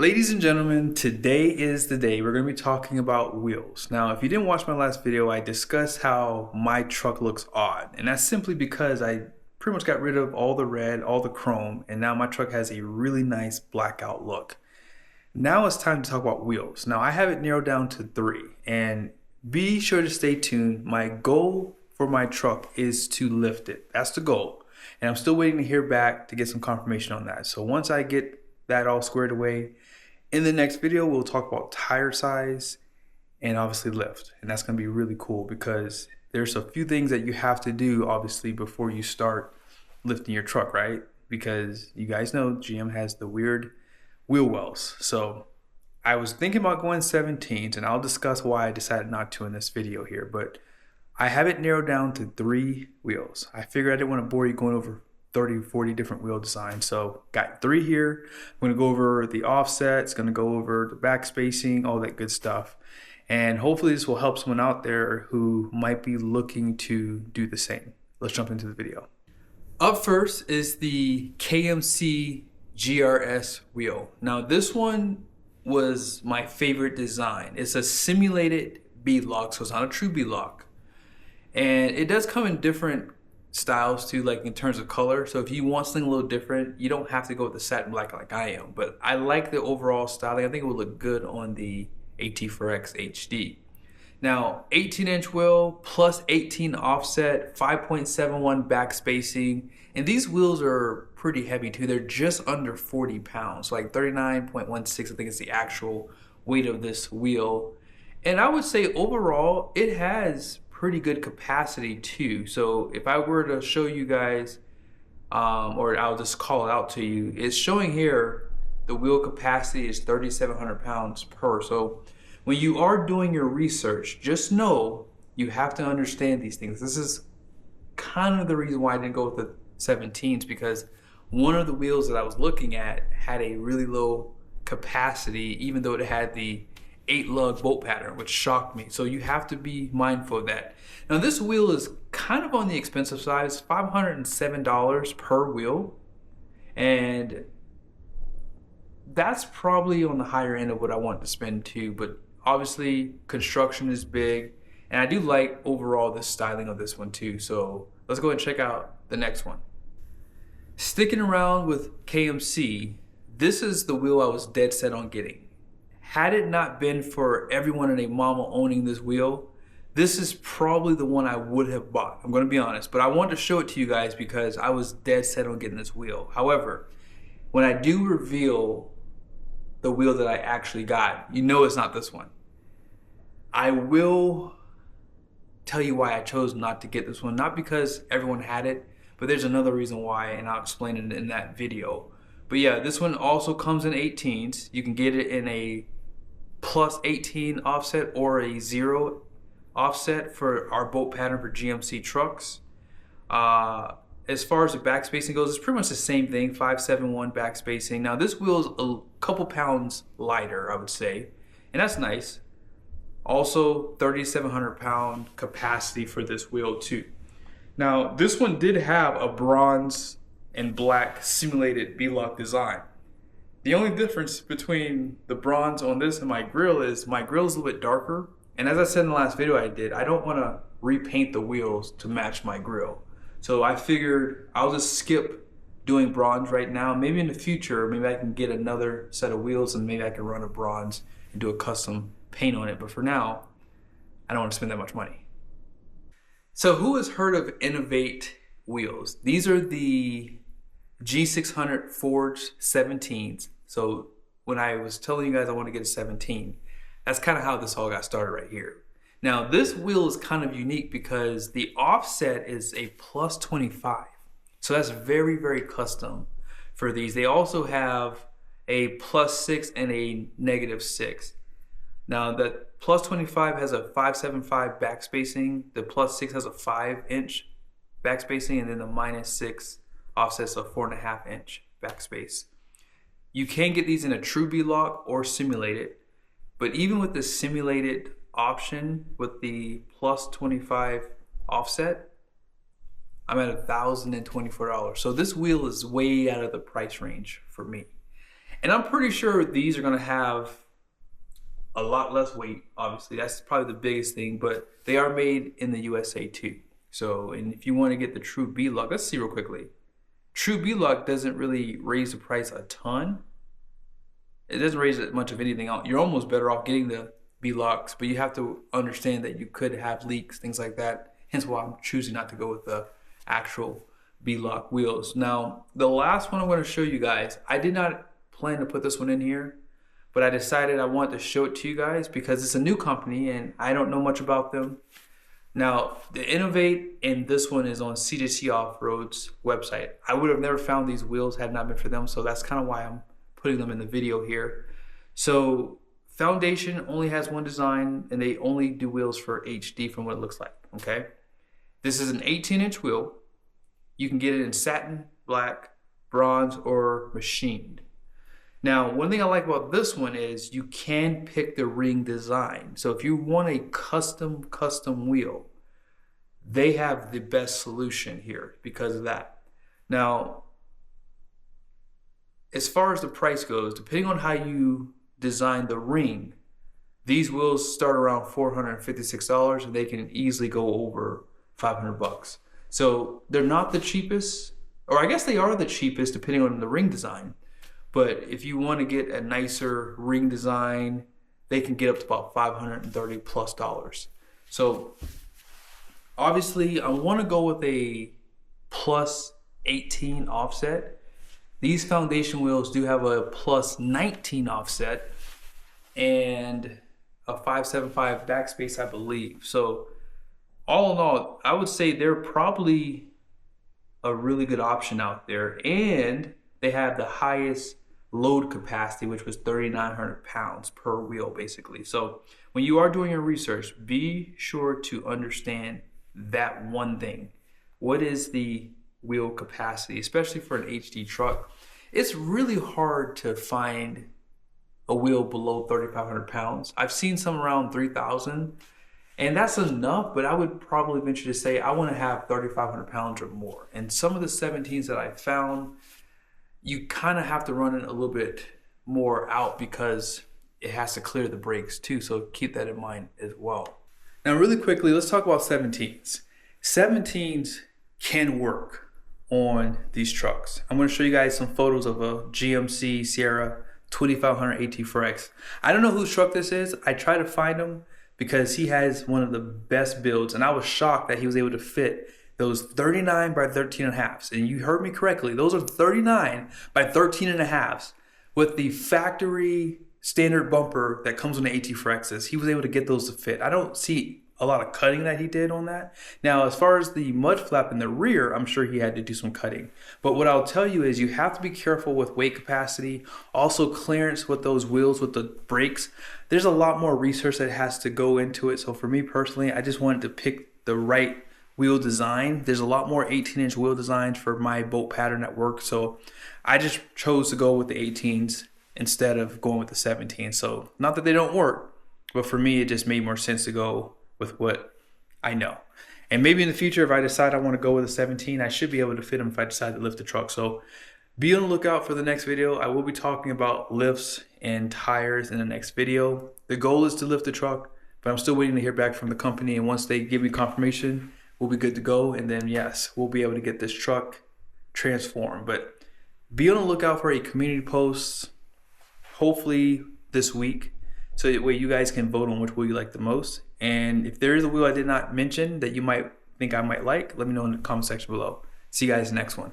Ladies and gentlemen, today is the day we're going to be talking about wheels. Now, if you didn't watch my last video, I discussed how my truck looks odd. And that's simply because I pretty much got rid of all the red, all the chrome, and now my truck has a really nice blackout look. Now it's time to talk about wheels. Now, I have it narrowed down to 3. And be sure to stay tuned. My goal for my truck is to lift it. That's the goal. And I'm still waiting to hear back to get some confirmation on that. So once I get that all squared away, in the next video, we'll talk about tire size and obviously lift. And that's going to be really cool because there's a few things that you have to do, obviously, before you start lifting your truck, right? Because you guys know GM has the weird wheel wells. So I was thinking about going 17s, and I'll discuss why I decided not to in this video here. But I have it narrowed down to 3 wheels. I figured I didn't want to bore you going over 30, 40 different wheel designs. So got 3 here. I'm going to go over the offsets, going to go over the back spacing, all that good stuff. And hopefully this will help someone out there who might be looking to do the same. Let's jump into the video. Up first is the KMC GRS wheel. Now this one was my favorite design. It's a simulated beadlock, so it's not a true beadlock. And it does come in different styles too, like in terms of color. So if you want something a little different, you don't have to go with the satin black like I am. But I like the overall styling. I think it would look good on the AT4X HD. Now, 18-inch wheel plus 18 offset, 5.71 back spacing. And these wheels are pretty heavy too. They're just under 40 pounds, like 39.16, I think is the actual weight of this wheel. And I would say overall, it has pretty good capacity too. So if I were to show you guys, or I'll just call it out to you, it's showing here the wheel capacity is 3,700 pounds per. So when you are doing your research, just know you have to understand these things. This is kind of the reason why I didn't go with the 17s, because one of the wheels that I was looking at had a really low capacity, even though it had the 8-lug bolt pattern, which shocked me. So you have to be mindful of that. Now this wheel is kind of on the expensive side. It's $507 per wheel, and that's probably on the higher end of what I want to spend too. But obviously construction is big, and I do like overall the styling of this one too. So let's go ahead and check out the next one. Sticking around with KMC, this is the wheel I was dead set on getting. Had it not been for everyone and their mama owning this wheel, this is probably the one I would have bought. I'm going to be honest, but I wanted to show it to you guys because I was dead set on getting this wheel. However, when I do reveal the wheel that I actually got, you know it's not this one. I will tell you why I chose not to get this one. Not because everyone had it, but there's another reason why, and I'll explain it in that video. But yeah, this one also comes in 18s. You can get it in a plus 18 offset or a 0 offset for our bolt pattern for GMC trucks. As far as the back spacing goes, it's pretty much the same thing, 571 back spacing. Now this wheel is a couple pounds lighter, I would say, and that's nice. Also 3,700 pound capacity for this wheel too. Now this one did have a bronze and black simulated beadlock design. The only difference between the bronze on this and my grill is my grill is a little bit darker. And as I said in the last video I did, I don't want to repaint the wheels to match my grill. So I figured I'll just skip doing bronze right now. Maybe in the future, maybe I can get another set of wheels and maybe I can run a bronze and do a custom paint on it. But for now, I don't want to spend that much money. So who has heard of Innovate wheels? These are the G600 forged 17s. So when I was telling you guys I want to get a 17, that's kind of how this all got started right here. Now this wheel is kind of unique because the offset is a plus 25. So that's very, very custom for these. They also have a plus 6 and a negative 6. Now the plus 25 has a 575 back spacing. The plus 6 has a 5-inch back spacing, and then the minus 6 offsets a 4.5-inch backspace. You can get these in a true beadlock or simulated, but even with the simulated option with the plus 25 offset, I'm at $1,024. So this wheel is way out of the price range for me. And I'm pretty sure these are gonna have a lot less weight, obviously. That's probably the biggest thing, but they are made in the USA too. So, and if you wanna get the true B-Lock, let's see real quickly. True B-Lock doesn't really raise the price a ton. It doesn't raise much of anything else. You're almost better off getting the B-Locks, but you have to understand that you could have leaks, things like that. Hence why I'm choosing not to go with the actual B-Lock wheels. Now, the last one I'm going to show you guys, I did not plan to put this one in here, but I decided I wanted to show it to you guys because it's a new company and I don't know much about them. Now, the Innovate and this one is on C2C Off-Road's website. I would have never found these wheels had it not been for them, so that's kind of why I'm putting them in the video here. So Foundation only has one design and they only do wheels for HD from what it looks like, okay? This is an 18-inch wheel. You can get it in satin, black, bronze, or machined. Now, one thing I like about this one is you can pick the ring design. So if you want a custom wheel, they have the best solution here because of that. Now, as far as the price goes, depending on how you design the ring, these wheels start around $456 and they can easily go over $500. So they're not the cheapest, or I guess they are the cheapest depending on the ring design. But if you want to get a nicer ring design, they can get up to about $530 plus. So obviously I want to go with a plus 18 offset. These Foundation wheels do have a plus 19 offset and a 575 backspace, I believe. So all in all, I would say they're probably a really good option out there. And they have the highest load capacity, which was 3,900 pounds per wheel, basically. So when you are doing your research, be sure to understand that one thing. What is the wheel capacity, especially for an HD truck? It's really hard to find a wheel below 3,500 pounds. I've seen some around 3,000, and that's enough, but I would probably venture to say I want to have 3,500 pounds or more. And some of the 17s that I found, you kind of have to run it a little bit more out because it has to clear the brakes too, so keep that in mind as well. Now really quickly, let's talk about 17s. 17s can work on these trucks. I'm going to show you guys some photos of a GMC Sierra 2500 AT4X. I don't know whose truck this is. I tried to find him because he has one of the best builds, and I was shocked that he was able to fit those 39 by 13 and a halves. And you heard me correctly. Those are 39 by 13 and a halves with the factory standard bumper that comes on the AT4Xs. He was able to get those to fit. I don't see a lot of cutting that he did on that. Now, as far as the mud flap in the rear, I'm sure he had to do some cutting. But what I'll tell you is you have to be careful with weight capacity, also clearance with those wheels with the brakes. There's a lot more research that has to go into it. So for me personally, I just wanted to pick the right wheel design. There's a lot more 18-inch wheel designs for my boat pattern at work. So I just chose to go with the 18s instead of going with the 17s. So not that they don't work, but for me, it just made more sense to go with what I know. And maybe in the future, if I decide I want to go with a 17, I should be able to fit them if I decide to lift the truck. So be on the lookout for the next video. I will be talking about lifts and tires in the next video. The goal is to lift the truck, but I'm still waiting to hear back from the company. And once they give me confirmation, we'll be good to go. And then yes, we'll be able to get this truck transformed. But be on the lookout for a community post, hopefully this week, so that way you guys can vote on which wheel you like the most. And if there is a wheel I did not mention that you might think I might like, let me know in the comment section below. See you guys next one.